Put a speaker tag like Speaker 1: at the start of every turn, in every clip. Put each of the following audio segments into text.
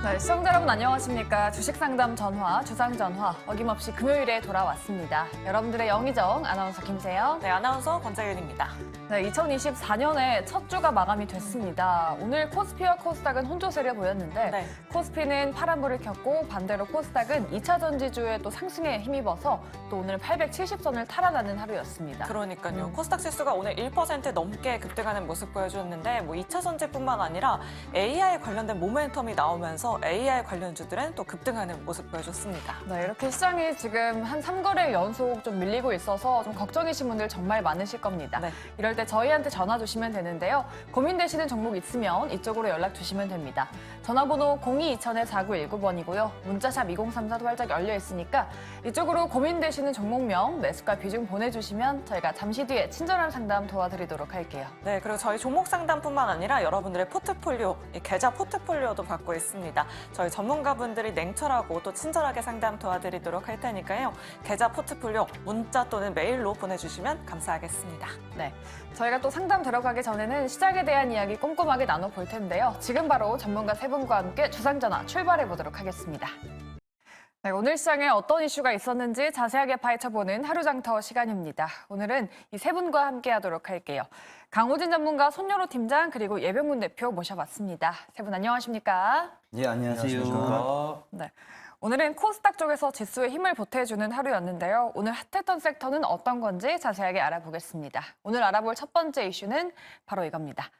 Speaker 1: 네, 시청자 여러분 안녕하십니까. 주식상담 전화, 주상전화 어김없이 금요일에 돌아왔습니다. 여러분들의 영의정 아나운서 김세영.
Speaker 2: 네, 아나운서 권자윤입니다.
Speaker 1: 네, 2024년의 첫 주가 마감이 됐습니다. 오늘 코스피와 코스닥은 혼조세를 보였는데
Speaker 2: 네.
Speaker 1: 코스피는 파란불을 켰고 반대로 코스닥은 2차 전지주의 또 상승에 힘입어서 또 오늘 870선을 탈환하는 하루였습니다.
Speaker 2: 그러니까요. 코스닥 지수가 오늘 1% 넘게 급등하는 모습 보여주었는데 2차 전지뿐만 아니라 AI 관련된 모멘텀이 나오면서 AI 관련주들은 또 급등하는 모습 보여줬습니다.
Speaker 1: 네, 이렇게 시장이 지금 한 3거래 연속 좀 밀리고 있어서 좀 걱정이신 분들 정말 많으실 겁니다.
Speaker 2: 네.
Speaker 1: 이럴 때 저희한테 전화 주시면 되는데요. 고민되시는 종목 있으면 이쪽으로 연락 주시면 됩니다. 전화번호 02-2000-4919번이고요. 문자샵 2034도 활짝 열려 있으니까 이쪽으로 고민되시는 종목명, 매수가 비중 보내주시면 저희가 잠시 뒤에 친절한 상담 도와드리도록 할게요.
Speaker 2: 네, 그리고 저희 종목 상담뿐만 아니라 여러분들의 포트폴리오, 계좌 포트폴리오도 받고 있습니다. 저희 전문가분들이 냉철하고 또 친절하게 상담 도와드리도록 할 테니까요. 계좌 포트폴리오 문자 또는 메일로 보내주시면 감사하겠습니다.
Speaker 1: 네, 저희가 또 상담 들어가기 전에는 시장에 대한 이야기 꼼꼼하게 나눠볼 텐데요. 지금 바로 전문가 세 분과 함께 주상전화 출발해 보도록 하겠습니다. 네, 오늘 시장에 어떤 이슈가 있었는지 자세하게 파헤쳐보는 하루장터 시간입니다. 오늘은 이 세 분과 함께 하도록 할게요. 강호진 전문가, 손연호 팀장, 그리고 예병문 대표 모셔봤습니다. 세 분 안녕하십니까?
Speaker 3: 예, 안녕하세요.
Speaker 1: 네. 오늘은 코스닥 쪽에서 지수에 힘을 보태주는 하루였는데요. 오늘 핫했던 섹터는 어떤 건지 자세하게 알아보겠습니다. 오늘 알아볼 첫 번째 이슈는 바로 이겁니다.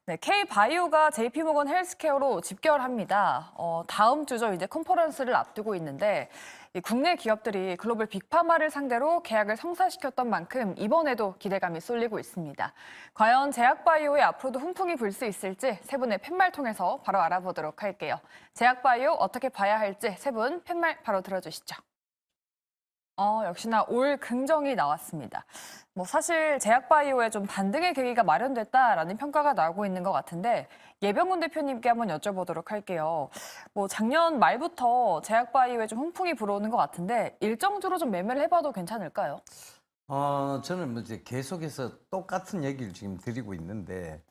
Speaker 1: 네, K바이오가 JP모건 헬스케어로 집결합니다. 다음 주죠. 이제 컨퍼런스를 앞두고 있는데 이 국내 기업들이 글로벌 빅파마를 상대로 계약을 성사시켰던 만큼 이번에도 기대감이 쏠리고 있습니다. 과연 제약바이오에 앞으로도 훈풍이 불 수 있을지 세 분의 팻말 통해서 바로 알아보도록 할게요. 제약바이오 어떻게 봐야 할지 세 분 팻말 바로 들어주시죠. 역시나 올 긍정이 나왔습니다. 사실 제약바이오에 좀 반등의 계기가 마련됐다라는 평가가 나오고 있는 것 같은데 예병문 대표님께 한번 여쭤보도록 할게요. 작년 말부터 제약바이오에 좀 훈풍이 불어오는 것 같은데 일정주로 좀 매매를 해봐도 괜찮을까요?
Speaker 3: 저는 이제 계속해서 똑같은 얘기를 지금 드리고 있는데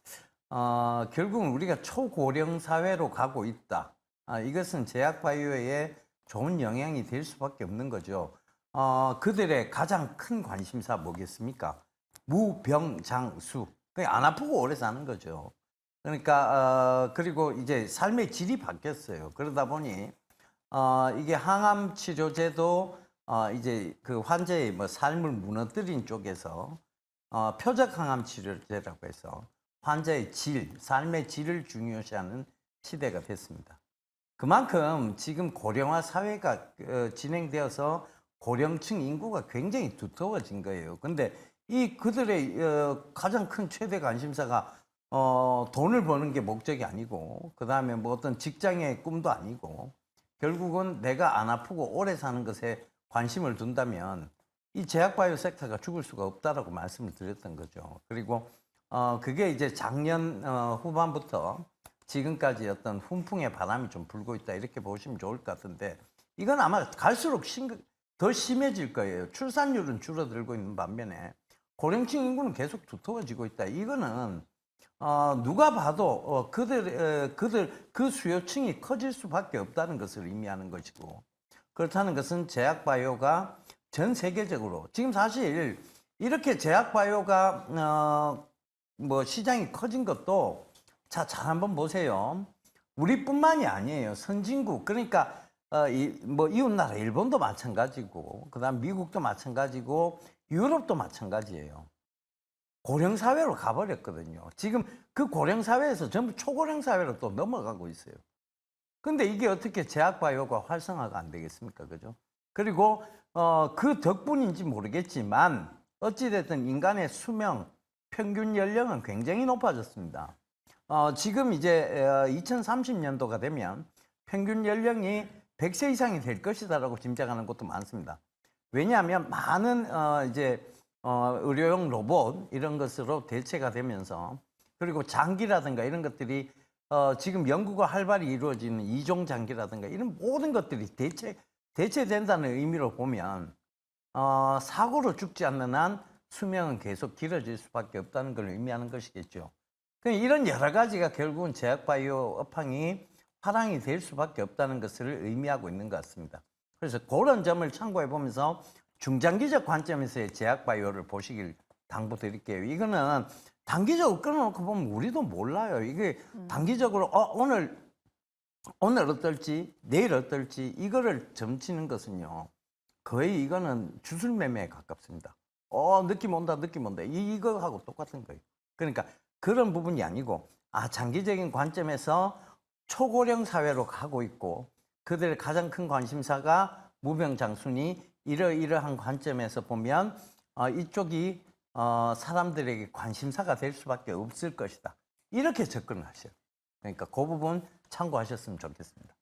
Speaker 3: 결국은 우리가 초고령 사회로 가고 있다. 이것은 제약바이오에 좋은 영향이 될 수밖에 없는 거죠. 그들의 가장 큰 관심사 뭐겠습니까? 무병장수. 그냥 안 아프고 오래 사는 거죠. 그러니까 그리고 이제 삶의 질이 바뀌었어요. 그러다 보니 이게 항암 치료제도 이제 그 환자의 삶을 무너뜨린 쪽에서 표적 항암 치료제라고 해서 환자의 질, 삶의 질을 중요시하는 시대가 됐습니다. 그만큼 지금 고령화 사회가 진행되어서 고령층 인구가 굉장히 두터워진 거예요. 근데 그들의 가장 큰 최대 관심사가 돈을 버는 게 목적이 아니고 그다음에 어떤 직장의 꿈도 아니고 결국은 내가 안 아프고 오래 사는 것에 관심을 둔다면 이 제약바이오 섹터가 죽을 수가 없다라고 말씀을 드렸던 거죠. 그리고 그게 이제 작년 후반부터 지금까지 어떤 훈풍의 바람이 좀 불고 있다 이렇게 보시면 좋을 것 같은데 이건 아마 갈수록 더 심해질 거예요. 출산율은 줄어들고 있는 반면에 고령층 인구는 계속 두터워지고 있다. 이거는 누가 봐도 그들 그 수요층이 커질 수밖에 없다는 것을 의미하는 것이고 그렇다는 것은 제약바이오가 전 세계적으로 지금 사실 이렇게 제약바이오가 시장이 커진 것도 잘 한번 보세요. 우리뿐만이 아니에요. 선진국 그러니까 이웃나라 일본도 마찬가지고 그다음 미국도 마찬가지고 유럽도 마찬가지예요. 고령 사회로 가버렸거든요. 지금 그 고령 사회에서 전부 초고령 사회로 또 넘어가고 있어요. 근데 이게 어떻게 제약바이오가 활성화가 안 되겠습니까? 그죠? 그리고 그 덕분인지 모르겠지만 어찌됐든 인간의 수명, 평균 연령은 굉장히 높아졌습니다. 지금 이제 2030년도가 되면 평균 연령이 100세 이상이 될 것이다라고 짐작하는 것도 많습니다. 왜냐하면 많은 의료용 로봇 이런 것으로 대체가 되면서 그리고 장기라든가 이런 것들이 지금 연구가 활발히 이루어지는 이종 장기라든가 이런 모든 것들이 대체된다는 의미로 보면 사고로 죽지 않는 한 수명은 계속 길어질 수밖에 없다는 걸 의미하는 것이겠죠. 이런 여러 가지가 결국은 제약바이오 업황이 파랑이 될 수밖에 없다는 것을 의미하고 있는 것 같습니다. 그래서 그런 점을 참고해 보면서 중장기적 관점에서의 제약바이오를 보시길 당부드릴게요. 이거는 단기적으로 끊어놓고 보면 우리도 몰라요. 이게 단기적으로 오늘 어떨지 내일 어떨지 이거를 점치는 것은요. 거의 이거는 주술매매에 가깝습니다. 느낌 온다. 이거하고 똑같은 거예요. 그러니까 그런 부분이 아니고 장기적인 관점에서 초고령 사회로 가고 있고 그들의 가장 큰 관심사가 무병장수니 이러이러한 관점에서 보면 이쪽이 사람들에게 관심사가 될 수밖에 없을 것이다. 이렇게 접근을 하셔요. 그러니까 그 부분 참고하셨으면 좋겠습니다.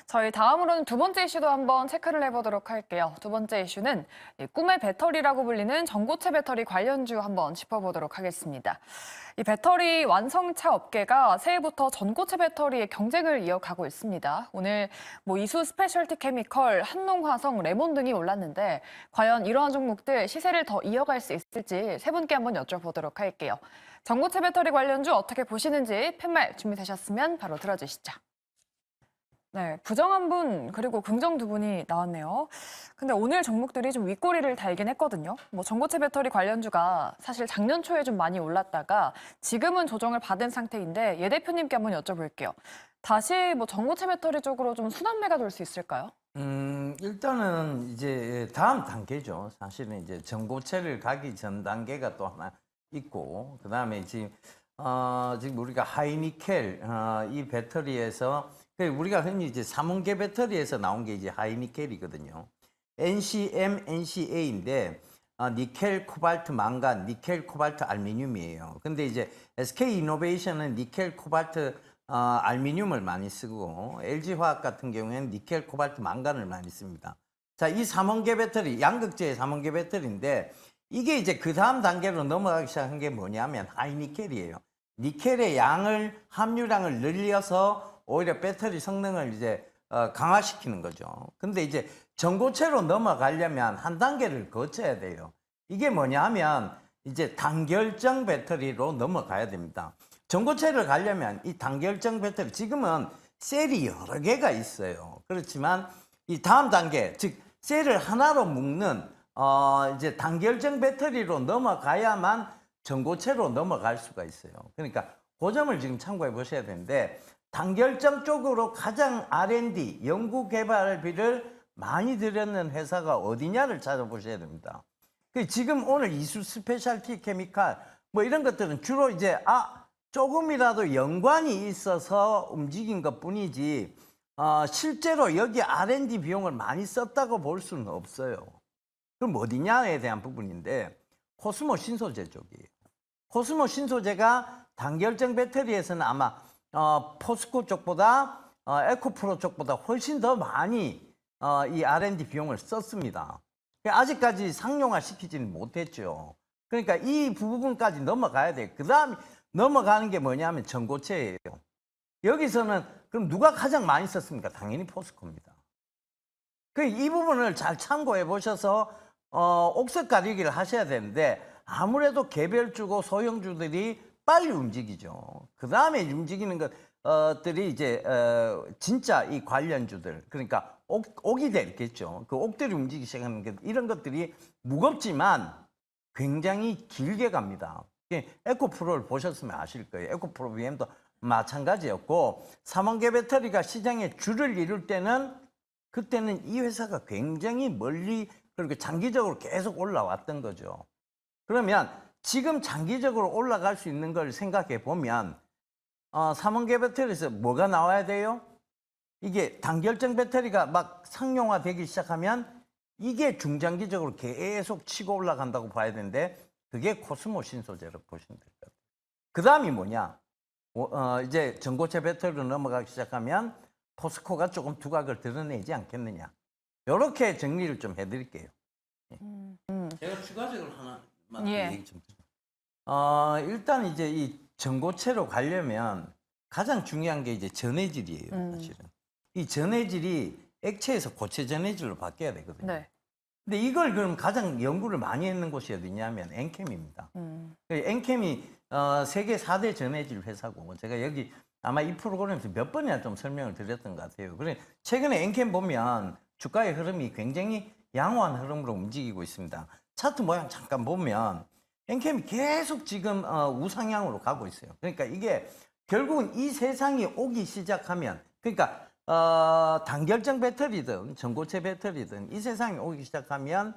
Speaker 1: 저희 다음으로는 두 번째 이슈도 한번 체크를 해보도록 할게요. 두 번째 이슈는 이 꿈의 배터리라고 불리는 전고체 배터리 관련주 한번 짚어보도록 하겠습니다. 이 배터리 완성차 업계가 새해부터 전고체 배터리의 경쟁을 이어가고 있습니다. 오늘 이수 스페셜티 케미컬, 한농화성, 레몬 등이 올랐는데 과연 이러한 종목들 시세를 더 이어갈 수 있을지 세 분께 한번 여쭤보도록 할게요. 전고체 배터리 관련주 어떻게 보시는지 팻말 준비되셨으면 바로 들어주시죠. 네, 부정 한 분 그리고 긍정 두 분이 나왔네요. 근데 오늘 종목들이 좀 윗꼬리를 달긴 했거든요. 전고체 배터리 관련주가 사실 작년 초에 좀 많이 올랐다가 지금은 조정을 받은 상태인데 예 대표님께 한번 여쭤볼게요. 다시 전고체 배터리 쪽으로 좀 순환매가 돌 수 있을까요?
Speaker 3: 일단은 이제 다음 단계죠. 사실은 이제 전고체를 가기 전 단계가 또 하나 있고, 그 다음에 지금 우리가 하이니켈 이 배터리에서 우리가 흔히 이제 삼원계 배터리에서 나온 게 이제 하이니켈이거든요. NCM, NCA인데 니켈, 코발트, 망간, 니켈, 코발트, 알미늄이에요. 근데 이제 SK 이노베이션은 니켈, 코발트, 알미늄을 많이 쓰고 LG화학 같은 경우에는 니켈, 코발트, 망간을 많이 씁니다. 자, 이 삼원계 배터리, 양극재의 삼원계 배터리인데 이게 이제 그 다음 단계로 넘어가기 시작한 게 뭐냐면 하이니켈이에요. 니켈의 함유량을 늘려서 오히려 배터리 성능을 이제 강화시키는 거죠. 근데 이제 전고체로 넘어가려면 한 단계를 거쳐야 돼요. 이게 뭐냐면 이제 단결정 배터리로 넘어가야 됩니다. 전고체를 가려면 이 단결정 배터리, 지금은 셀이 여러 개가 있어요. 그렇지만 이 다음 단계, 즉 셀을 하나로 묶는 이제 단결정 배터리로 넘어가야만 전고체로 넘어갈 수가 있어요. 그러니까 그 점을 지금 참고해 보셔야 되는데, 단결정 쪽으로 가장 R&D, 연구개발비를 많이 들였는 회사가 어디냐를 찾아보셔야 됩니다. 지금 오늘 이수 스페셜티 케미칼 이런 것들은 주로 이제 조금이라도 연관이 있어서 움직인 것 뿐이지 실제로 여기 R&D 비용을 많이 썼다고 볼 수는 없어요. 그럼 어디냐에 대한 부분인데 코스모 신소재 쪽이에요. 코스모 신소재가 단결정 배터리에서는 아마 포스코 쪽보다 에코프로 쪽보다 훨씬 더 많이 이 R&D 비용을 썼습니다. 아직까지 상용화 시키지는 못했죠. 그러니까 이 부분까지 넘어가야 돼요. 그 다음 넘어가는 게 뭐냐면 전고체예요. 여기서는 그럼 누가 가장 많이 썼습니까? 당연히 포스코입니다. 이 부분을 잘 참고해 보셔서 옥석 가리기를 하셔야 되는데, 아무래도 개별주고 소형주들이 빨리 움직이죠. 그 다음에 움직이는 것들이 이제 진짜 이 관련주들, 그러니까 옥이 되겠죠. 그 옥들이 움직이기 시작하는 게, 이런 것들이 무겁지만 굉장히 길게 갑니다. 에코프로를 보셨으면 아실 거예요. 에코프로 BM도 마찬가지였고, 삼원계 배터리가 시장에 줄을 이룰 때는 그때는 이 회사가 굉장히 멀리 그리고 장기적으로 계속 올라왔던 거죠. 그러면 지금 장기적으로 올라갈 수 있는 걸 생각해 보면 삼원계 배터리에서 뭐가 나와야 돼요? 이게 단결정 배터리가 막 상용화되기 시작하면 이게 중장기적으로 계속 치고 올라간다고 봐야 되는데, 그게 코스모 신소재로 보시면 될 것 같아요. 그 다음이 뭐냐? 이제 전고체 배터리로 넘어가기 시작하면 포스코가 조금 두각을 드러내지 않겠느냐. 이렇게 정리를 좀 해드릴게요. 제가 추가적으로 하나만 얘기 좀 드릴게요. 일단 이제 이 전고체로 가려면 가장 중요한 게 이제 전해질이에요. 사실은 이 전해질이 액체에서 고체 전해질로 바뀌어야 되거든요.
Speaker 1: 네.
Speaker 3: 근데 이걸 그럼 가장 연구를 많이 했는 곳이 어디냐면 엔캠입니다. 엔캠이 세계 4대 전해질 회사고, 제가 여기 아마 이 프로그램에서 몇 번이나 좀 설명을 드렸던 것 같아요. 그래 최근에 엔캠 보면 주가의 흐름이 굉장히 양호한 흐름으로 움직이고 있습니다. 차트 모양 잠깐 보면 엔캠이 계속 지금 우상향으로 가고 있어요. 그러니까 이게 결국은 이 세상이 오기 시작하면 그러니까 단결정 배터리든 전고체 배터리든 이 세상이 오기 시작하면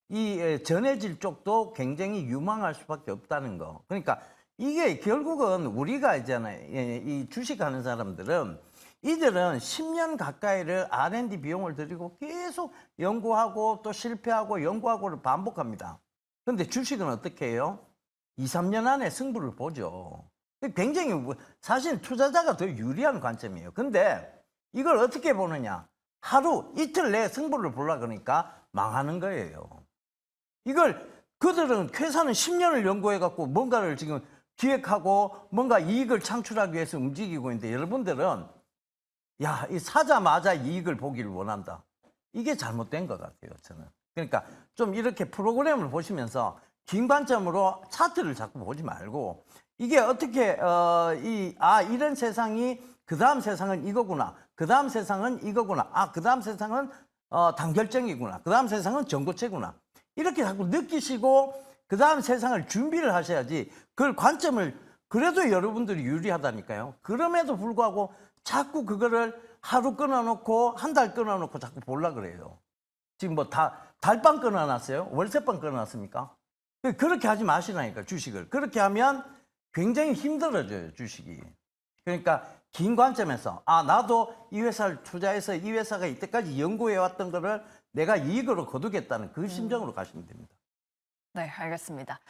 Speaker 3: 이 전해질 쪽도 굉장히 유망할 수밖에 없다는 거. 그러니까 이게 결국은 우리가 있잖아요. 이 주식하는 사람들은 이들은 10년 가까이를 R&D 비용을 들이고 계속 연구하고 또 실패하고 연구하고를 반복합니다. 그런데 주식은 어떻게 해요? 2, 3년 안에 승부를 보죠. 굉장히 사실 투자자가 더 유리한 관점이에요. 근데 이걸 어떻게 보느냐? 하루, 이틀 내에 승부를 보려고 그러니까 망하는 거예요. 이걸 그들은 회사는 10년을 연구해갖고 뭔가를 지금 기획하고 뭔가 이익을 창출하기 위해서 움직이고 있는데 여러분들은 야, 이 사자마자 이익을 보기를 원한다. 이게 잘못된 것 같아요, 저는. 그러니까 좀 이렇게 프로그램을 보시면서 긴 관점으로 차트를 자꾸 보지 말고 이게 어떻게 이런 세상이 그 다음 세상은 이거구나. 그 다음 세상은 이거구나. 그 다음 세상은 단결정이구나. 그 다음 세상은 전고체구나. 이렇게 자꾸 느끼시고 그 다음 세상을 준비를 하셔야지 그걸 관점을 그래도 여러분들이 유리하다니까요. 그럼에도 불구하고 자꾸 그거를 하루 끊어놓고 한 달 끊어놓고 자꾸 보려고 그래요. 지금 뭐 달빵 끊어놨어요? 월세빵 끊어놨습니까? 그렇게 하지 마시라니까 주식을. 그렇게 하면 굉장히 힘들어져요 주식이. 그러니까 긴 관점에서 나도 이 회사를 투자해서 이 회사가 이때까지 연구해왔던 거를 내가 이익으로 거두겠다는 그 심정으로 가시면 됩니다.
Speaker 1: 네, 알겠습니다.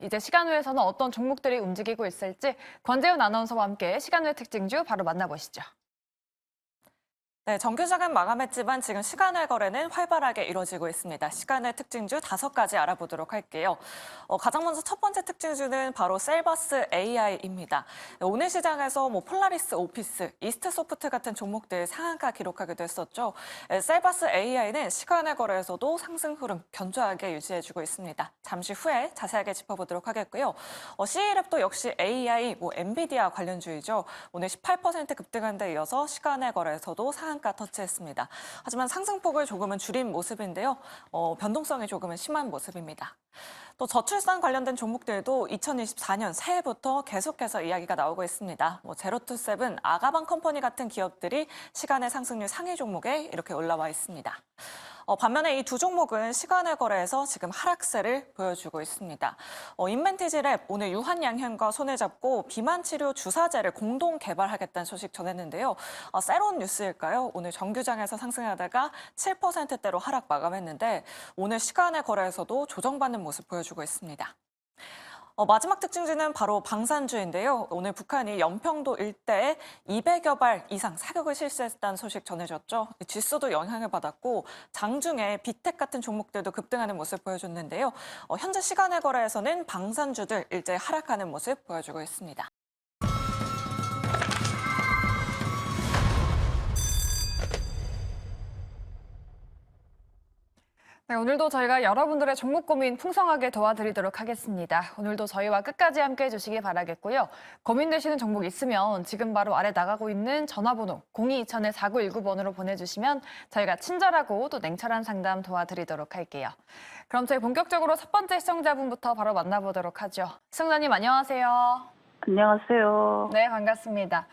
Speaker 1: 이제 시간외에서는 어떤 종목들이 움직이고 있을지 권재훈 아나운서와 함께 시간외 특징주 바로 만나보시죠.
Speaker 2: 네, 정규 자금 마감했지만 지금 시간외 거래는 활발하게 이루어지고 있습니다. 시간외 특징주 5가지 알아보도록 할게요. 가장 먼저 첫 번째 특징주는 바로 셀버스 AI입니다. 오늘 시장에서 폴라리스 오피스, 이스트소프트 같은 종목들 상한가 기록하기도 했었죠. 셀버스 AI는 시간외 거래에서도 상승 흐름 견조하게 유지해주고 있습니다. 잠시 후에 자세하게 짚어보도록 하겠고요. CA랩도 역시 AI, 엔비디아 관련주이죠. 오늘 18% 급등한 데 이어서 시간외 거래에서도 상한가 터치했습니다. 하지만 상승폭을 조금은 줄인 모습인데요. 변동성이 조금은 심한 모습입니다. 또 저출산 관련된 종목들도 2024년 새해부터 계속해서 이야기가 나오고 있습니다. 제로투세븐, 아가방 컴퍼니 같은 기업들이 시간의 상승률 상위 종목에 이렇게 올라와 있습니다. 반면에 이 두 종목은 시간외 거래에서 지금 하락세를 보여주고 있습니다. 인멘티지랩 오늘 유한양현과 손을 잡고 비만 치료 주사제를 공동 개발하겠다는 소식 전했는데요. 새로운 뉴스일까요? 오늘 정규장에서 상승하다가 7%대로 하락 마감했는데 오늘 시간외 거래에서도 조정받는 모습 보여주고 있습니다. 마지막 특징주는 바로 방산주인데요. 오늘 북한이 연평도 일대에 200여 발 이상 사격을 실시했다는 소식 전해졌죠. 지수도 영향을 받았고 장중에 비텍 같은 종목들도 급등하는 모습 보여줬는데요. 현재 시간외 거래에서는 방산주들 일제 하락하는 모습 보여주고 있습니다.
Speaker 1: 네, 오늘도 저희가 여러분들의 종목 고민 풍성하게 도와드리도록 하겠습니다. 오늘도 저희와 끝까지 함께 해주시기 바라겠고요. 고민되시는 종목 있으면 지금 바로 아래 나가고 있는 전화번호 02-2000-4919번으로 보내주시면 저희가 친절하고 또 냉철한 상담 도와드리도록 할게요. 그럼 저희 본격적으로 첫 번째 시청자분부터 바로 만나보도록 하죠. 시청자님 안녕하세요.
Speaker 4: 안녕하세요.
Speaker 1: 네, 반갑습니다.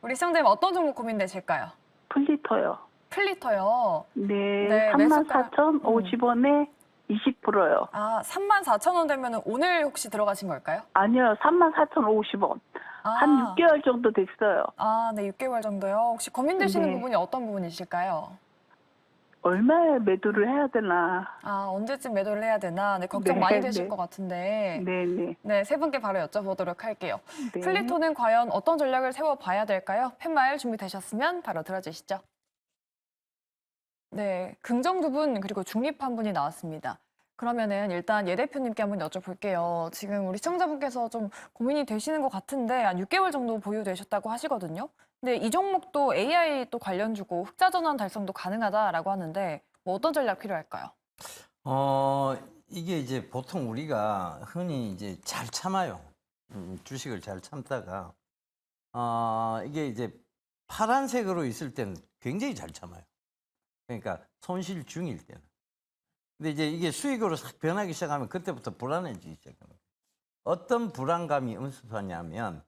Speaker 1: 우리 시청자님 어떤 종목 고민되실까요?
Speaker 4: 플리터요.
Speaker 1: 플리터요.
Speaker 4: 네,
Speaker 1: 네,
Speaker 4: 34,050원에 20%요.
Speaker 1: 34,000원 되면 오늘 혹시 들어가신 걸까요?
Speaker 4: 아니요, 34,050원. 한 6개월 정도 됐어요.
Speaker 1: 네, 6개월 정도요. 혹시 고민되시는
Speaker 4: 네.
Speaker 1: 부분이 어떤 부분이실까요?
Speaker 4: 얼마에 매도를 해야 되나.
Speaker 1: 언제쯤 매도를 해야 되나? 네, 걱정
Speaker 4: 네,
Speaker 1: 많이 되실
Speaker 4: 네.
Speaker 1: 것 같은데.
Speaker 4: 네네.
Speaker 1: 네, 세 분께 바로 여쭤보도록 할게요.
Speaker 4: 네.
Speaker 1: 플리토는 과연 어떤 전략을 세워봐야 될까요? 팻말 준비되셨으면 바로 들어주시죠. 네, 긍정 두 분 그리고 중립 한 분이 나왔습니다. 그러면은 일단 예 대표님께 한번 여쭤볼게요. 지금 우리 시청자분께서 좀 고민이 되시는 것 같은데 한 6개월 정도 보유되셨다고 하시거든요. 근데 이 종목도 AI 또 관련주고 흑자 전환 달성도 가능하다라고 하는데 뭐 어떤 전략 필요할까요?
Speaker 3: 이게 이제 보통 우리가 흔히 이제 잘 참아요. 주식을 잘 참다가 이게 이제 파란색으로 있을 때는 굉장히 잘 참아요. 그러니까 손실 중일 때는. 근데 이제 이게 수익으로 싹 변하기 시작하면 그때부터 불안해지기 시작합니다. 어떤 불안감이 음습하냐면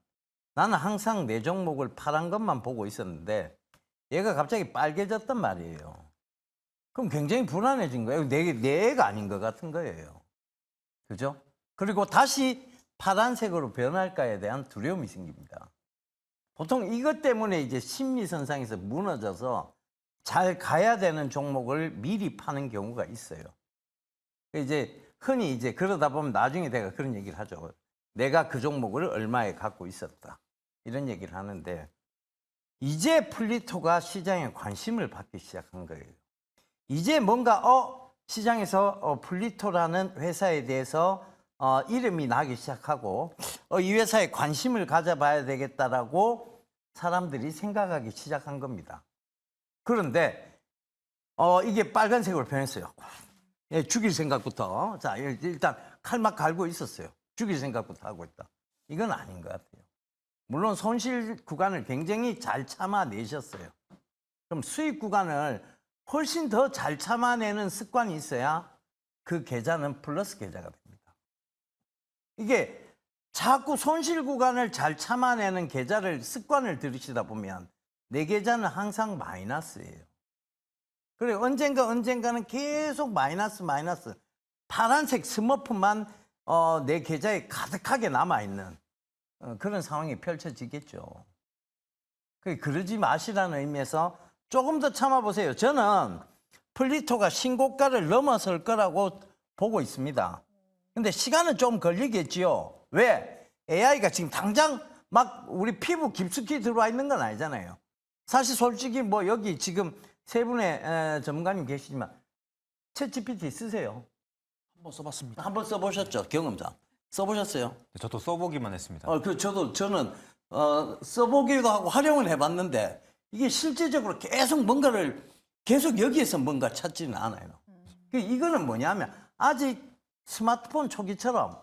Speaker 3: 나는 항상 내 종목을 파란 것만 보고 있었는데 얘가 갑자기 빨개졌단 말이에요. 그럼 굉장히 불안해진 거예요. 내 애가 아닌 것 같은 거예요. 그죠? 그리고 다시 파란색으로 변할까에 대한 두려움이 생깁니다. 보통 이것 때문에 이제 심리선상에서 무너져서 잘 가야 되는 종목을 미리 파는 경우가 있어요. 이제 흔히 이제 그러다 보면 나중에 내가 그런 얘기를 하죠. 내가 그 종목을 얼마에 갖고 있었다. 이런 얘기를 하는데 이제 플리토가 시장에 관심을 받기 시작한 거예요. 이제 뭔가 시장에서 플리토라는 회사에 대해서 이름이 나기 시작하고 이 회사에 관심을 가져봐야 되겠다라고 사람들이 생각하기 시작한 겁니다. 그런데 이게 빨간색으로 변했어요. 예, 죽일 생각부터. 자, 일단 칼막 갈고 있었어요. 죽일 생각부터 하고 있다. 이건 아닌 것 같아요. 물론 손실 구간을 굉장히 잘 참아내셨어요. 그럼 수익 구간을 훨씬 더 잘 참아내는 습관이 있어야 그 계좌는 플러스 계좌가 됩니다. 이게 자꾸 손실 구간을 잘 참아내는 계좌를 습관을 들이시다 보면 내 계좌는 항상 마이너스예요. 그래 언젠가는 계속 마이너스 파란색 스머프만 내 계좌에 가득하게 남아있는 그런 상황이 펼쳐지겠죠. 그러지 마시라는 의미에서 조금 더 참아보세요. 저는 플리토가 신고가를 넘어설 거라고 보고 있습니다. 근데 시간은 좀 걸리겠지요. 왜? AI가 지금 당장 막 우리 피부 깊숙이 들어와 있는 건 아니잖아요. 사실 솔직히 뭐 여기 지금 세 분의 전문가님 계시지만 챗GPT 쓰세요.
Speaker 5: 한번 써봤습니다.
Speaker 3: 한번 써보셨죠? 경험자. 써보셨어요?
Speaker 5: 네, 저도 써보기만 했습니다.
Speaker 3: 저는 써보기도 하고 활용을 해봤는데 이게 실제적으로 계속 여기에서 뭔가 찾지는 않아요. 이거는 뭐냐면 아직 스마트폰 초기처럼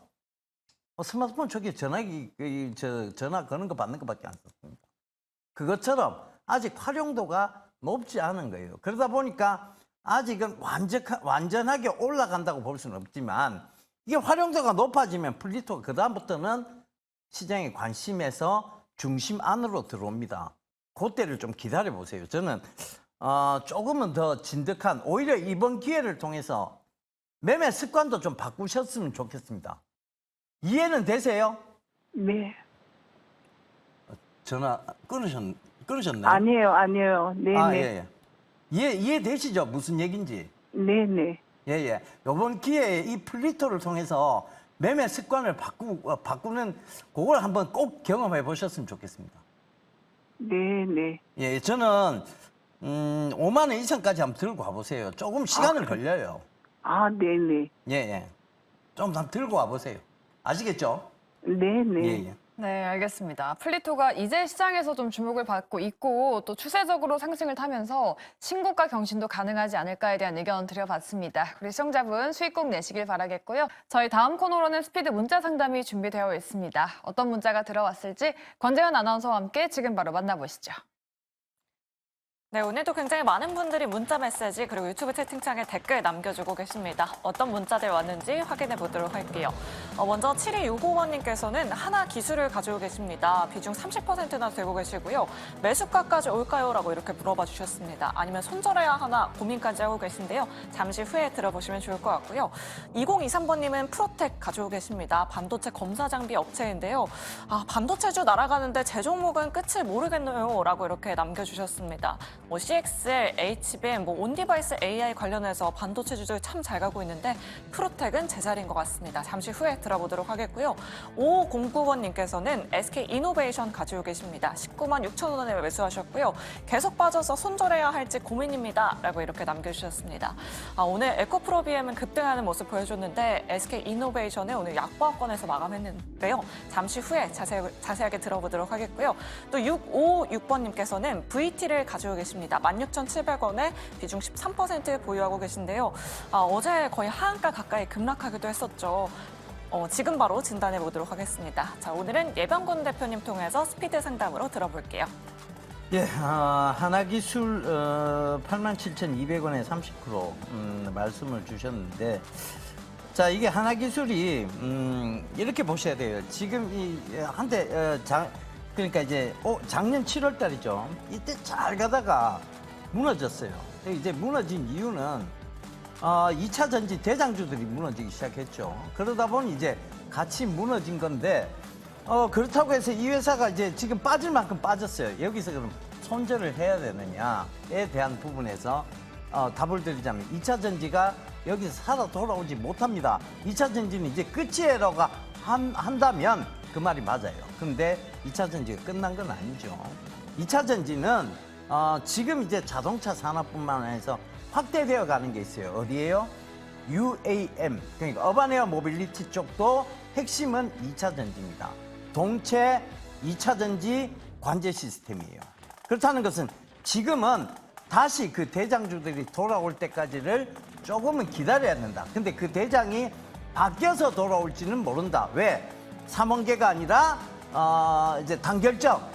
Speaker 3: 스마트폰 초기 전화 거는 거 받는 거밖에 안 썼습니다. 그것처럼 아직 활용도가 높지 않은 거예요. 그러다 보니까 아직은 완전하게 올라간다고 볼 수는 없지만 이게 활용도가 높아지면 플리토가 그다음부터는 시장의 관심에서 중심 안으로 들어옵니다. 그때를 좀 기다려 보세요. 저는 조금은 더 진득한 오히려 이번 기회를 통해서 매매 습관도 좀 바꾸셨으면 좋겠습니다. 이해는 되세요?
Speaker 4: 네.
Speaker 3: 전화 끊으셨나요?
Speaker 4: 아니에요. 네네.
Speaker 3: 이해되시죠? 무슨 얘기인지.
Speaker 4: 네네.
Speaker 3: 예. 이번 기회에 이 플리토를 통해서 매매 습관을 바꾸는 그걸 한번 꼭 경험해 보셨으면 좋겠습니다.
Speaker 4: 네네.
Speaker 3: 예, 저는 5만 원 이상까지 한번 들고 와보세요. 조금 시간은 걸려요.
Speaker 4: 네네.
Speaker 3: 예. 좀 한번 들고 와보세요. 아시겠죠?
Speaker 4: 네네.
Speaker 3: 예.
Speaker 1: 네, 알겠습니다. 플리토가 이제 시장에서 좀 주목을 받고 있고 또 추세적으로 상승을 타면서 신고가 경신도 가능하지 않을까에 대한 의견 드려봤습니다. 우리 시청자분 수익 꼭 내시길 바라겠고요. 저희 다음 코너로는 스피드 문자 상담이 준비되어 있습니다. 어떤 문자가 들어왔을지 권재현 아나운서와 함께 지금 바로 만나보시죠.
Speaker 2: 네, 오늘도 굉장히 많은 분들이 문자 메시지 그리고 유튜브 채팅창에 댓글 남겨주고 계십니다. 어떤 문자들 왔는지 확인해 보도록 할게요. 먼저 7265번님께서는 하나 기술을 가지고 계십니다. 비중 30%나 되고 계시고요. 매수가까지 올까요? 라고 이렇게 물어봐 주셨습니다. 아니면 손절해야 하나 고민까지 하고 계신데요. 잠시 후에 들어보시면 좋을 것 같고요. 2023번님은 프로텍 가지고 계십니다. 반도체 검사 장비 업체인데요. 반도체주 날아가는데 제 종목은 끝을 모르겠네요. 라고 이렇게 남겨주셨습니다. CXL, HBM, 온디바이스 AI 관련해서 반도체 주들 참 잘 가고 있는데 프로텍은 제자리인 것 같습니다. 잠시 후에 들어보도록 하겠고요. 5509번님께서는 SK이노베이션 가지고 계십니다. 19만 6천 원에 매수하셨고요. 계속 빠져서 손절해야 할지 고민입니다. 라고 이렇게 남겨주셨습니다. 오늘 에코프로비엠은 급등하는 모습 보여줬는데 SK이노베이션은 오늘 약보합권에서 마감했는데요. 잠시 후에 자세하게 들어보도록 하겠고요. 또 656번님께서는 VT를 가지고 계십니다. 16,700원에 비중 13% 보유하고 계신데요. 어제 거의 하한가 가까이 급락하기도 했었죠. 지금 바로 진단해 보도록 하겠습니다. 자, 오늘은 예병권 대표님 통해서 스피드 상담으로 들어볼게요.
Speaker 3: 예, 하나기술 87,200원에 30% 말씀을 주셨는데, 자, 이게 하나기술이 이렇게 보셔야 돼요. 지금 이 한때 그러니까 이제 작년 7월 달이죠. 이때 잘 가다가 무너졌어요. 이제 무너진 이유는 2차 전지 대장주들이 무너지기 시작했죠. 그러다 보니 이제 같이 무너진 건데, 그렇다고 해서 이 회사가 이제 지금 빠질 만큼 빠졌어요. 여기서 그럼 손절을 해야 되느냐에 대한 부분에서 답을 드리자면 2차 전지가 여기서 살아 돌아오지 못합니다. 2차 전지는 이제 끝이라고 한다면 그 말이 맞아요. 근데 2차 전지가 끝난 건 아니죠. 2차 전지는 지금 이제 자동차 산업뿐만 아니라 확대되어 가는 게 있어요. 어디예요? UAM, 그러니까 어바네어 모빌리티 쪽도 핵심은 2차 전지입니다. 동체 2차 전지 관제 시스템이에요. 그렇다는 것은 지금은 다시 그 대장주들이 돌아올 때까지를 조금은 기다려야 된다. 근데 그 대장이 바뀌어서 돌아올지는 모른다. 왜? 3원계가 아니라 이제 단결적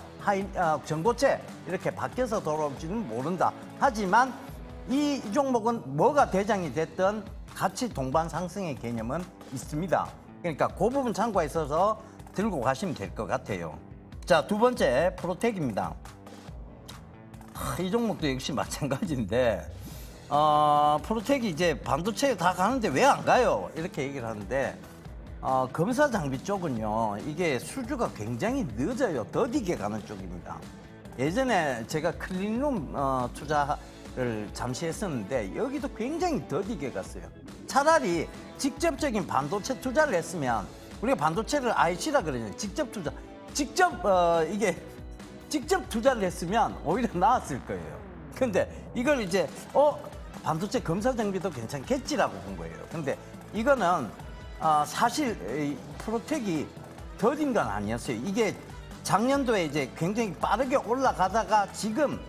Speaker 3: 전고체 이렇게 바뀌어서 돌아올지는 모른다. 하지만 이 종목은 뭐가 대장이 됐든 같이 동반 상승의 개념은 있습니다. 그러니까 그 부분 참고에 있어서 들고 가시면 될 것 같아요. 자, 두 번째 프로텍입니다. 이 종목도 역시 마찬가지인데 프로텍이 이제 반도체에 다 가는데 왜 안 가요? 이렇게 얘기를 하는데 검사 장비 쪽은요, 이게 수주가 굉장히 늦어요. 더디게 가는 쪽입니다. 예전에 제가 클린룸 투자를 잠시 했었는데 여기도 굉장히 더디게 갔어요. 차라리 직접적인 반도체 투자를 했으면, 우리가 반도체를 IC라 그러잖아요. 직접 투자를 했으면 오히려 나았을 거예요. 근데 이걸 이제 반도체 검사 장비도 괜찮겠지라고 본 거예요. 근데 이거는 사실 프로텍이 더딘 건 아니었어요. 이게 작년도에 이제 굉장히 빠르게 올라가다가 지금,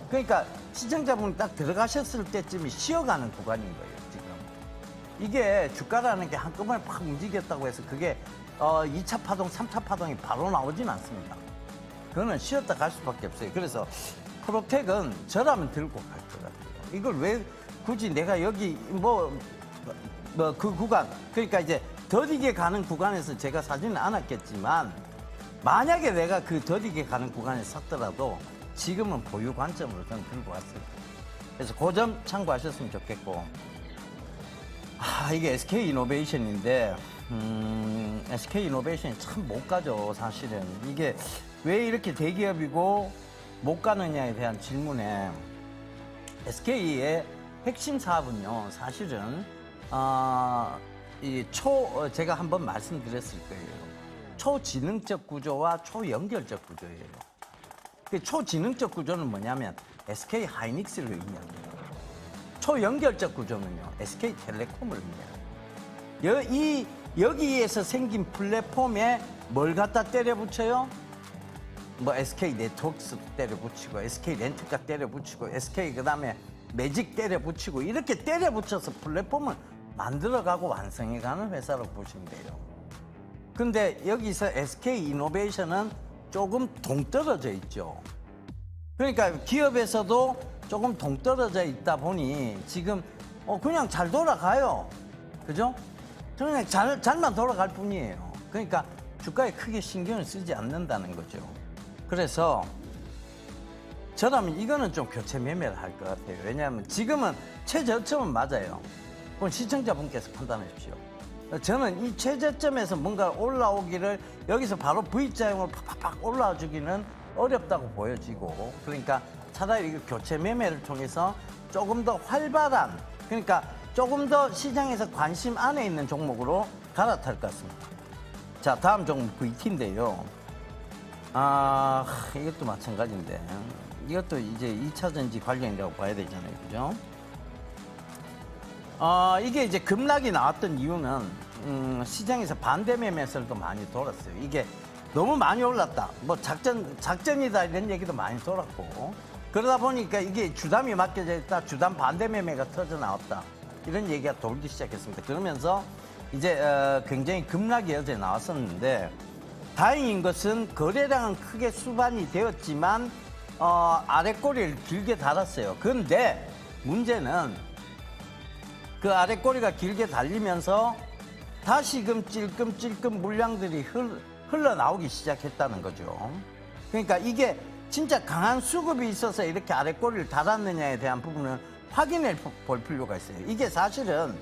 Speaker 3: 그러니까 시청자분이 딱 들어가셨을 때쯤이 쉬어가는 구간인 거예요. 지금 이게 주가라는 게 한꺼번에 팍 움직였다고 해서 그게 2차 파동, 3차 파동이 바로 나오진 않습니다. 그거는 쉬었다 갈 수밖에 없어요. 그래서 프로텍은 저라면 들고 갈 것 같아요. 이걸 왜 굳이 내가 여기 그 구간, 그러니까 이제 더디게 가는 구간에서 제가 사지는 않았겠지만, 만약에 내가 그 더디게 가는 구간에 샀더라도 지금은 보유 관점으로 저는 들고 왔어요. 그래서 그 점 참고하셨으면 좋겠고, 이게 SK이노베이션인데 SK이노베이션이 참 못 가죠. 사실은 이게 왜 이렇게 대기업이고 못 가느냐에 대한 질문에, SK의 핵심 사업은요, 사실은 제가 한번 말씀드렸을 거예요. 초지능적 구조와 초연결적 구조예요. 그 초지능적 구조는 뭐냐면 SK 하이닉스를 의미합니다. 초연결적 구조는요, SK 텔레콤을 의미해요. 여기에서 생긴 플랫폼에 뭘 갖다 때려 붙여요? SK 네트워크스도 때려 붙이고, SK 렌트카 때려 붙이고, SK 그다음에 매직 때려 붙이고, 이렇게 때려 붙여서 플랫폼을 만들어가고 완성해가는 회사로 보시면 돼요. 근데 여기서 SK 이노베이션은 조금 동떨어져 있죠. 그러니까 기업에서도 조금 동떨어져 있다 보니 지금 그냥 잘 돌아가요. 그죠? 그냥 잘만 돌아갈 뿐이에요. 그러니까 주가에 크게 신경을 쓰지 않는다는 거죠. 그래서 저라면 이거는 좀 교체 매매를 할 것 같아요. 왜냐하면 지금은 최저점은 맞아요. 그건 시청자분께서 판단하십시오. 저는 이 최저점에서 뭔가 올라오기를, 여기서 바로 V자형으로 팍팍팍 올라와 주기는 어렵다고 보여지고, 그러니까 차라리 이거 교체 매매를 통해서 조금 더 활발한, 그러니까 조금 더 시장에서 관심 안에 있는 종목으로 갈아탈 것 같습니다. 자, 다음 종목 VT인데요. 이것도 마찬가지인데, 이것도 이제 2차 전지 관련이라고 봐야 되잖아요. 그죠? 이게 이제 급락이 나왔던 이유는 시장에서 반대 매매설도 많이 돌았어요. 이게 너무 많이 올랐다. 작전이다 이런 얘기도 많이 돌았고, 그러다 보니까 이게 주담이 맡겨져 있다. 주담 반대 매매가 터져 나왔다. 이런 얘기가 돌기 시작했습니다. 그러면서 이제 굉장히 급락이 어제 나왔었는데 다행인 것은 거래량은 크게 수반이 되었지만 아래 꼬리를 길게 달았어요. 그런데 문제는 그 아래 꼬리가 길게 달리면서 다시금 찔끔찔끔 물량들이 흘러나오기 시작했다는 거죠. 그러니까 이게 진짜 강한 수급이 있어서 이렇게 아래 꼬리를 달았느냐에 대한 부분은 확인해 볼 필요가 있어요. 이게 사실은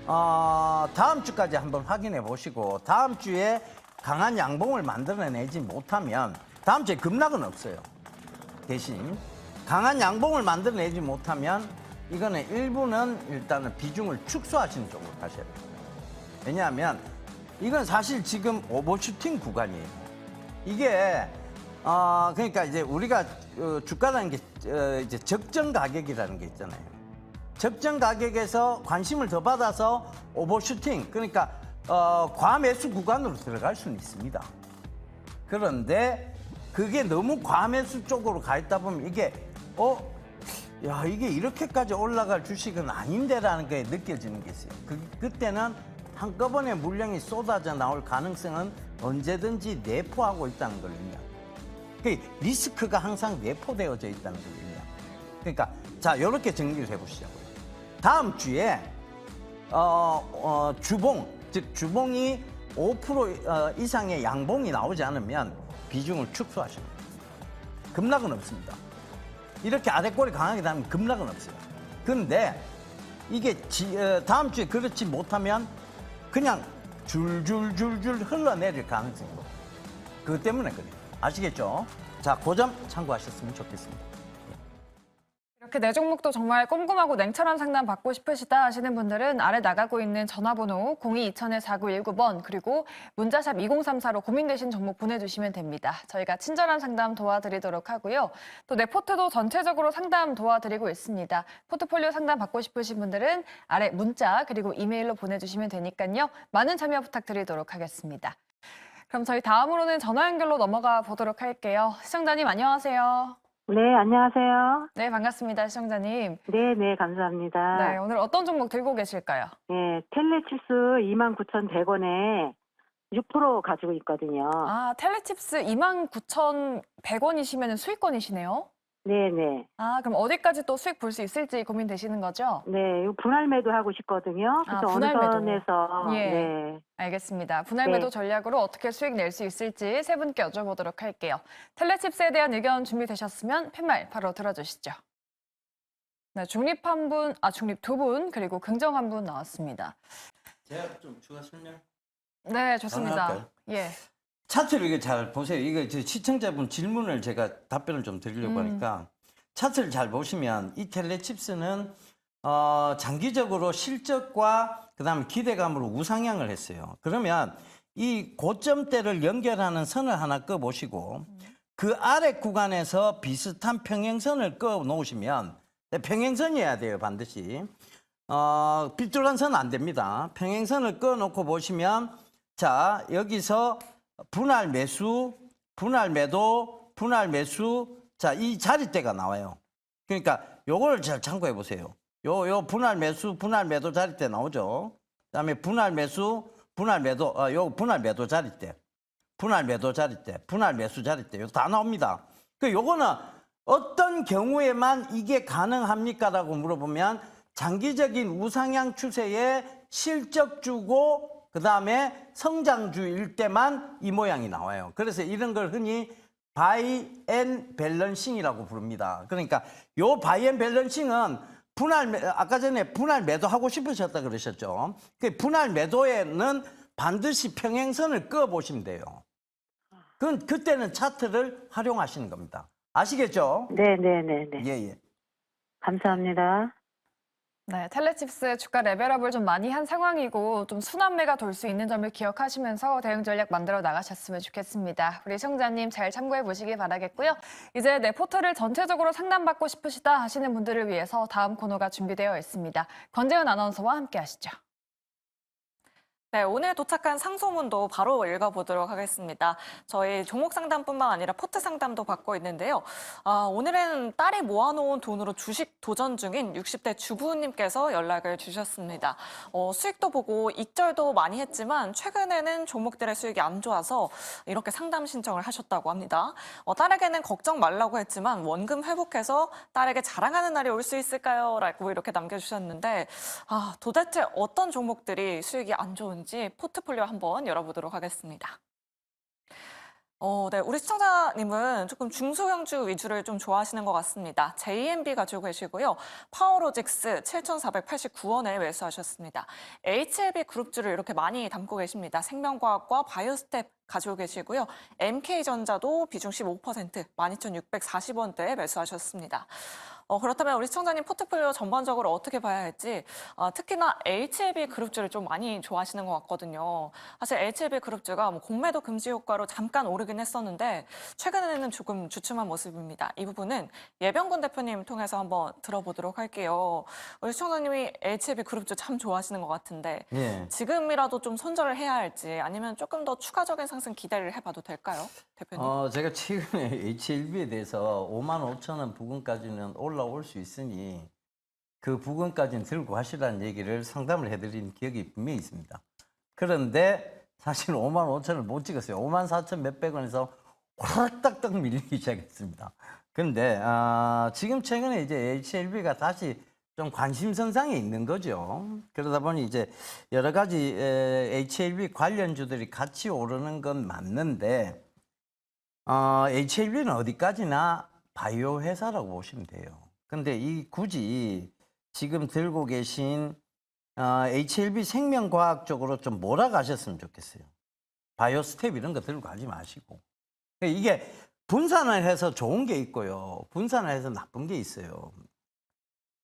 Speaker 3: 다음 주까지 한번 확인해 보시고 다음 주에 강한 양봉을 만들어내지 못하면 다음 주에 급락은 없어요. 대신 강한 양봉을 만들어내지 못하면 이거는 일부는 일단은 비중을 축소하시는 쪽으로 가셔야 돼요. 왜냐하면 이건 사실 지금 오버슈팅 구간이에요. 이게 그러니까 이제 우리가 주가라는 게 이제 적정 가격이라는 게 있잖아요. 적정 가격에서 관심을 더 받아서 오버슈팅, 그러니까 과매수 구간으로 들어갈 수는 있습니다. 그런데 그게 너무 과매수 쪽으로 가 있다 보면 이게 야, 이게 이렇게까지 올라갈 주식은 아닌데라는 게 느껴지는 게 있어요. 그때는 한꺼번에 물량이 쏟아져 나올 가능성은 언제든지 내포하고 있다는 걸 의미합니다. 그 리스크가 항상 내포되어져 있다는 걸 의미합니다. 그러니까 자, 이렇게 정리를 해보시자고요. 다음 주에 주봉, 즉 주봉이 5% 이상의 양봉이 나오지 않으면 비중을 축소하십니다. 급락은 없습니다. 이렇게 아래꼬리 강하게 나면 급락은 없어요. 그런데 이게 다음 주에 그렇지 못하면 그냥 줄줄줄줄 흘러내릴 가능성이 있고 그것 때문에 그래요. 아시겠죠? 자, 그 점 참고하셨으면 좋겠습니다.
Speaker 1: 이렇게 내 종목도 정말 꼼꼼하고 냉철한 상담 받고 싶으시다 하시는 분들은 아래 나가고 있는 전화번호 02-2000-4919번 그리고 문자샵 2034로 고민되신 종목 보내주시면 됩니다. 저희가 친절한 상담 도와드리도록 하고요. 또 내 포트도 전체적으로 상담 도와드리고 있습니다. 포트폴리오 상담 받고 싶으신 분들은 아래 문자 그리고 이메일로 보내주시면 되니까요. 많은 참여 부탁드리도록 하겠습니다. 그럼 저희 다음으로는 전화 연결로 넘어가 보도록 할게요. 시청자님 안녕하세요.
Speaker 4: 네, 안녕하세요.
Speaker 1: 네, 반갑습니다. 시청자님.
Speaker 4: 네, 네, 감사합니다.
Speaker 1: 네, 오늘 어떤 종목 들고 계실까요?
Speaker 4: 네, 텔레칩스 29,100원에 6% 가지고 있거든요.
Speaker 1: 아, 텔레칩스 29,100원이시면 수익권이시네요?
Speaker 4: 네, 네.
Speaker 1: 아, 그럼 어디까지 또 수익 볼 수 있을지 고민되시는 거죠?
Speaker 4: 네, 이거 분할 매도 하고 싶거든요.
Speaker 1: 아,
Speaker 4: 그래서
Speaker 1: 분할
Speaker 4: 어느
Speaker 1: 매도.
Speaker 4: 선에서
Speaker 1: 예.
Speaker 4: 네.
Speaker 1: 알겠습니다. 분할
Speaker 4: 네.
Speaker 1: 매도 전략으로 어떻게 수익 낼 수 있을지 세 분께 여쭤보도록 할게요. 텔레칩스에 대한 의견 준비되셨으면 팻말 바로 들어주시죠. 네, 중립 한 분, 중립 두 분, 그리고 긍정 한 분 나왔습니다.
Speaker 3: 제가 좀 추가 설명.
Speaker 1: 네, 좋습니다.
Speaker 3: 가능할까요?
Speaker 1: 예.
Speaker 3: 차트를 이거 잘 보세요. 이거 시청자분 질문을 제가 답변을 좀 드리려고 하니까 차트를 잘 보시면 이 텔레칩스는 장기적으로 실적과 그다음에 기대감으로 우상향을 했어요. 그러면 이 고점대를 연결하는 선을 하나 꺼 보시고 그 아래 구간에서 비슷한 평행선을 꺼 놓으시면 평행선이어야 돼요, 반드시. 삐뚤한 선은 안 됩니다. 평행선을 꺼 놓고 보시면 자, 여기서 분할 매수, 분할 매도, 분할 매수, 자, 이 자리대가 나와요. 그러니까 요걸 잘 참고해 보세요. 요 분할 매수, 분할 매도 자리대 나오죠. 그다음에 분할 매수, 분할 매도, 요 분할 매도 자리대, 분할 매도 자리대, 분할 매수 자리대, 요 다 나옵니다. 그 요거는 어떤 경우에만 이게 가능합니까라고 물어보면 장기적인 우상향 추세에 실적주고 그다음에 성장주일 때만 이 모양이 나와요. 그래서 이런 걸 흔히 바이 앤 밸런싱이라고 부릅니다. 그러니까 요 바이 앤 밸런싱은 아까 전에 분할 매도 하고 싶으셨다 그러셨죠. 그 분할 매도에는 반드시 평행선을 그어 보시면 돼요. 그때는 차트를 활용하시는 겁니다. 아시겠죠?
Speaker 4: 네, 네, 네, 네.
Speaker 3: 예, 예.
Speaker 4: 감사합니다.
Speaker 1: 네, 텔레칩스의 주가 레벨업을 좀 많이 한 상황이고 좀 순환매가 돌 수 있는 점을 기억하시면서 대응 전략 만들어 나가셨으면 좋겠습니다. 우리 시청자님 잘 참고해 보시기 바라겠고요. 이제 내 포트를 전체적으로 상담받고 싶으시다 하시는 분들을 위해서 다음 코너가 준비되어 있습니다. 권재현 아나운서와 함께 하시죠.
Speaker 2: 네, 오늘 도착한 상소문도 바로 읽어보도록 하겠습니다. 저희 종목 상담뿐만 아니라 포트 상담도 받고 있는데요. 오늘은 딸이 모아놓은 돈으로 주식 도전 중인 60대 주부님께서 연락을 주셨습니다. 수익도 보고 익절도 많이 했지만 최근에는 종목들의 수익이 안 좋아서 이렇게 상담 신청을 하셨다고 합니다. 딸에게는 걱정 말라고 했지만 원금 회복해서 딸에게 자랑하는 날이 올 수 있을까요? 라고 이렇게 남겨주셨는데 도대체 어떤 종목들이 수익이 안 좋은지 포트폴리오 한번 열어보도록 하겠습니다. 네, 우리 시청자님은 조금 중소형주 위주를 좀 좋아하시는 것 같습니다. JMB 가지고 계시고요. 파워로직스 7,489원에 매수하셨습니다. HLB 그룹주를 이렇게 많이 담고 계십니다. 생명과학과 바이오스텝 가지고 계시고요. MK전자도 비중 15%, 12,640원대에 매수하셨습니다. 그렇다면 우리 시청자님 포트폴리오 전반적으로 어떻게 봐야 할지 특히나 HLB 그룹주를 좀 많이 좋아하시는 것 같거든요. 사실 HLB 그룹주가 공매도 금지 효과로 잠깐 오르긴 했었는데 최근에는 조금 주춤한 모습입니다. 이 부분은 예병근 대표님 통해서 한번 들어보도록 할게요. 우리 시청자님이 HLB 그룹주 참 좋아하시는 것 같은데
Speaker 3: 예.
Speaker 2: 지금이라도 좀 손절을 해야 할지 아니면 조금 더 추가적인 상승 기대를 해봐도 될까요? 대표님.
Speaker 3: 제가 최근에 HLB에 대해서 55,000원 부근까지는 올라올 수 있으니 그 부근까지는 들고 가시라는 얘기를 상담을 해드린 기억이 분명히 있습니다. 그런데 사실 55,000원을 못 찍었어요. 54,000 몇백 원에서 호락딱딱 밀리기 시작했습니다. 그런데 지금 최근에 이제 HLB가 다시 좀 관심선상에 있는 거죠. 그러다 보니 이제 여러 가지 HLB 관련주들이 같이 오르는 건 맞는데 HLB는 어디까지나 바이오 회사라고 보시면 돼요. 근데 굳이 지금 들고 계신 HLB 생명과학 쪽으로 좀 몰아가셨으면 좋겠어요. 바이오 스텝 이런 거 들고 가지 마시고. 이게 분산을 해서 좋은 게 있고요. 분산을 해서 나쁜 게 있어요.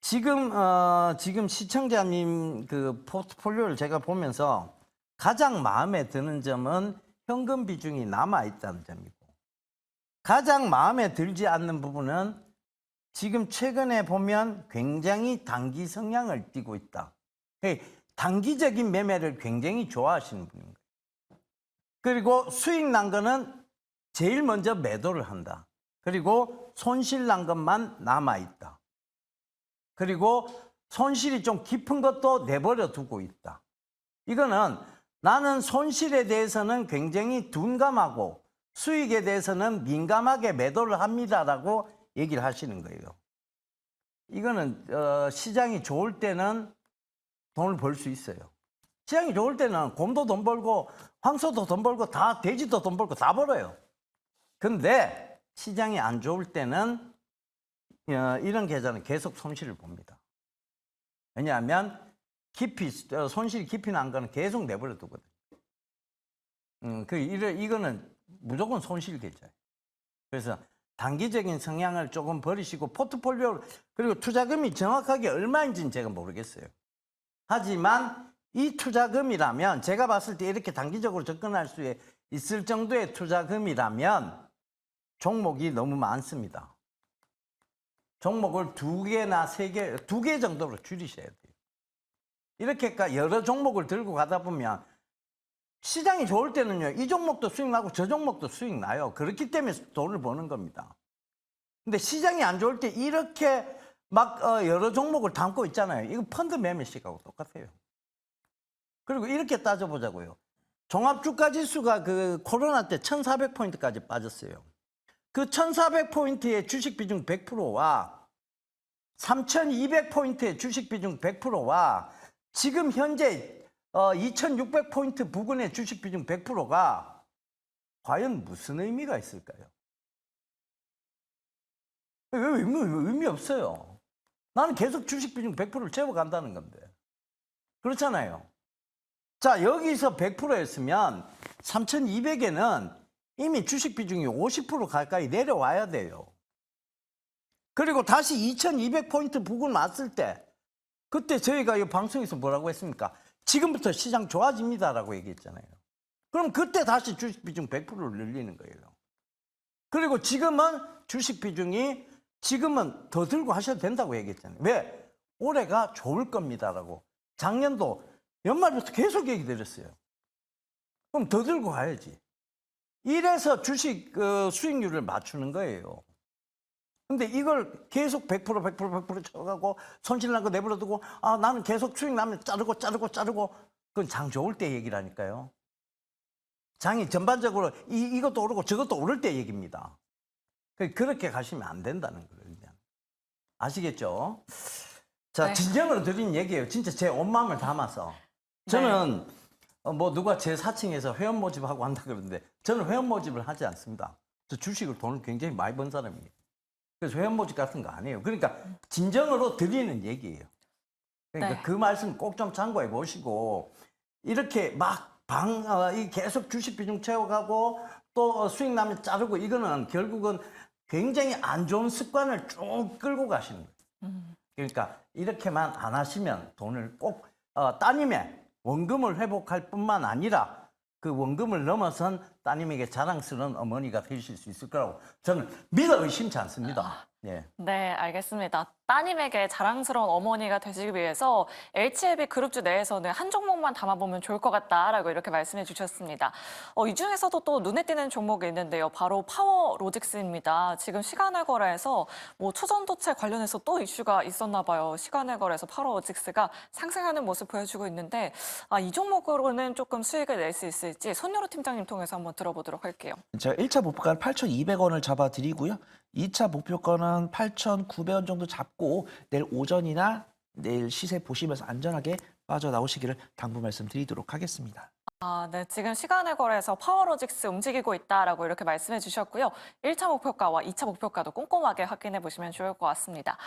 Speaker 3: 지금 시청자님 그 포트폴리오를 제가 보면서 가장 마음에 드는 점은 현금 비중이 남아있다는 점이고, 가장 마음에 들지 않는 부분은 지금 최근에 보면 굉장히 단기 성향을 띠고 있다. 단기적인 매매를 굉장히 좋아하시는 분인 거예요. 그리고 수익 난 거는 제일 먼저 매도를 한다. 그리고 손실 난 것만 남아있다. 그리고 손실이 좀 깊은 것도 내버려 두고 있다. 이거는 나는 손실에 대해서는 굉장히 둔감하고 수익에 대해서는 민감하게 매도를 합니다라고 얘기를 하시는 거예요. 이거는 시장이 좋을 때는 돈을 벌 수 있어요. 시장이 좋을 때는 곰도 돈 벌고 황소도 돈 벌고 다 돼지도 돈 벌고 다 벌어요. 근데 시장이 안 좋을 때는 이런 계좌는 계속 손실을 봅니다. 왜냐하면 손실이 깊이 난 거는 계속 내버려 두거든요. 이거는 무조건 손실 계좌예요. 그래서 단기적인 성향을 조금 버리시고 포트폴리오, 그리고 투자금이 정확하게 얼마인지는 제가 모르겠어요. 하지만 이 투자금이라면 제가 봤을 때 이렇게 단기적으로 접근할 수 있을 정도의 투자금이라면 종목이 너무 많습니다. 종목을 2개나 3개, 2개 정도로 줄이셔야 돼요. 이렇게 여러 종목을 들고 가다 보면 시장이 좋을 때는요, 이 종목도 수익 나고 저 종목도 수익 나요. 그렇기 때문에 돈을 버는 겁니다. 근데 시장이 안 좋을 때 이렇게 막 여러 종목을 담고 있잖아요. 이거 펀드 매매식하고 똑같아요. 그리고 이렇게 따져보자고요. 종합주가지수가 그 코로나 때 1,400포인트까지 빠졌어요. 그 1,400포인트의 주식 비중 100%와 3,200포인트의 주식 비중 100%와 지금 현재 2,600포인트 부근의 주식 비중 100%가 과연 무슨 의미가 있을까요? 의미 없어요. 나는 계속 주식 비중 100%를 채워간다는 건데. 그렇잖아요. 자, 여기서 100%였으면 3,200에는 이미 주식 비중이 50% 가까이 내려와야 돼요. 그리고 다시 2,200포인트 부근 왔을 때 그때 저희가 이 방송에서 뭐라고 했습니까? 지금부터 시장 좋아집니다라고 얘기했잖아요. 그럼 그때 다시 주식 비중 100%를 늘리는 거예요. 그리고 지금은 주식 비중이 지금은 더 들고 하셔도 된다고 얘기했잖아요. 왜? 올해가 좋을 겁니다라고. 작년도 연말부터 계속 얘기 드렸어요. 그럼 더 들고 가야지. 이래서 주식 수익률을 맞추는 거예요. 근데 이걸 계속 100% 쳐가고 손실 난 거 내버려두고 나는 계속 수익 나면 자르고 그건 장 좋을 때 얘기라니까요. 장이 전반적으로 이것도 오르고 저것도 오를 때 얘기입니다. 그렇게 가시면 안 된다는 거예요. 아시겠죠? 자,
Speaker 1: 네.
Speaker 3: 진정으로 드린 얘기예요. 진짜 제 온 마음을 담아서. 저는 뭐 누가 제 사칭해서 회원 모집하고 한다 그러는데 저는 회원 모집을 하지 않습니다. 저 주식으로 돈을 굉장히 많이 번 사람이에요. 그래서 회원 모집 같은 거 안 해요. 그러니까 진정으로 드리는 얘기예요. 그러니까
Speaker 1: 네.
Speaker 3: 그 말씀 꼭 좀 참고해 보시고 이렇게 계속 주식 비중 채워가고 또 수익 나면 자르고 이거는 결국은 굉장히 안 좋은 습관을 쭉 끌고 가시는 거예요. 그러니까 이렇게만 안 하시면 돈을 꼭 따님의 원금을 회복할 뿐만 아니라 그 원금을 넘어선 따님에게 자랑스러운 어머니가 되실 수 있을 거라고 저는 믿어 의심치 않습니다. 예.
Speaker 2: 네, 알겠습니다. 따님에게 자랑스러운 어머니가 되시기 위해서 HLB 그룹주 내에서는 한 종목만 담아보면 좋을 것 같다라고 이렇게 말씀해 주셨습니다. 이 중에서도 또 눈에 띄는 종목이 있는데요. 바로 파워로직스입니다. 지금 시간의 거래에서 뭐 초전도체 관련해서 또 이슈가 있었나 봐요. 시간의 거래에서 파워로직스가 상승하는 모습 보여주고 있는데 이 종목으로는 조금 수익을 낼 수 있을지 손여로 팀장님 통해서 한번 들어보도록 할게요.
Speaker 6: 제가 1차 목표가는 8,200원을 잡아드리고요. 2차 목표가는 8,900원 정도 잡고 내일 오전이나 내일 시세 보시면서 안전하게 빠져나오시기를 당부 말씀드리도록 하겠습니다.
Speaker 2: 네. 지금 시간의 거래에서 파워로직스 움직이고 있다라고 이렇게 말씀해 주셨고요. 1차 목표가와 2차 목표가도 꼼꼼하게 확인해 보시면 좋을 것 같습니다.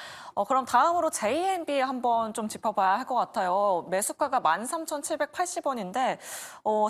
Speaker 2: 그럼 다음으로 JMB 한번 좀 짚어봐야 할 것 같아요. 매수가가 13,780원인데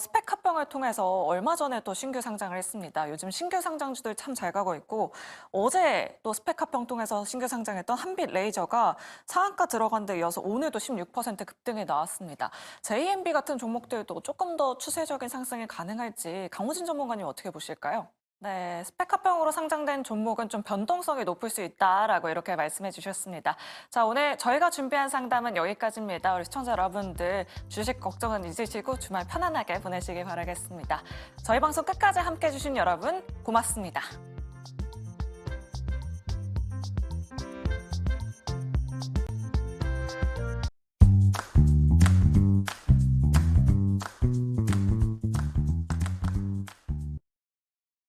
Speaker 2: 스펙 합병을 통해서 얼마 전에 또 신규 상장을 했습니다. 요즘 신규 상장주들 참 잘 가고 있고 어제 또 스펙 합병 통해서 신규 상장했던 한빛레이저가 상한가 들어간 데 이어서 오늘도 16% 급등이 나왔습니다. JMB 같은 종목들도 조금 더 추세적인 상승이 가능할지 강호진 전문가님 어떻게 보실까요? 네, 스펙 합병으로 상장된 종목은 좀 변동성이 높을 수 있다라고 이렇게 말씀해 주셨습니다. 자, 오늘 저희가 준비한 상담은 여기까지입니다. 우리 시청자 여러분들 주식 걱정은 잊으시고 주말 편안하게 보내시길 바라겠습니다. 저희 방송 끝까지 함께해 주신 여러분 고맙습니다.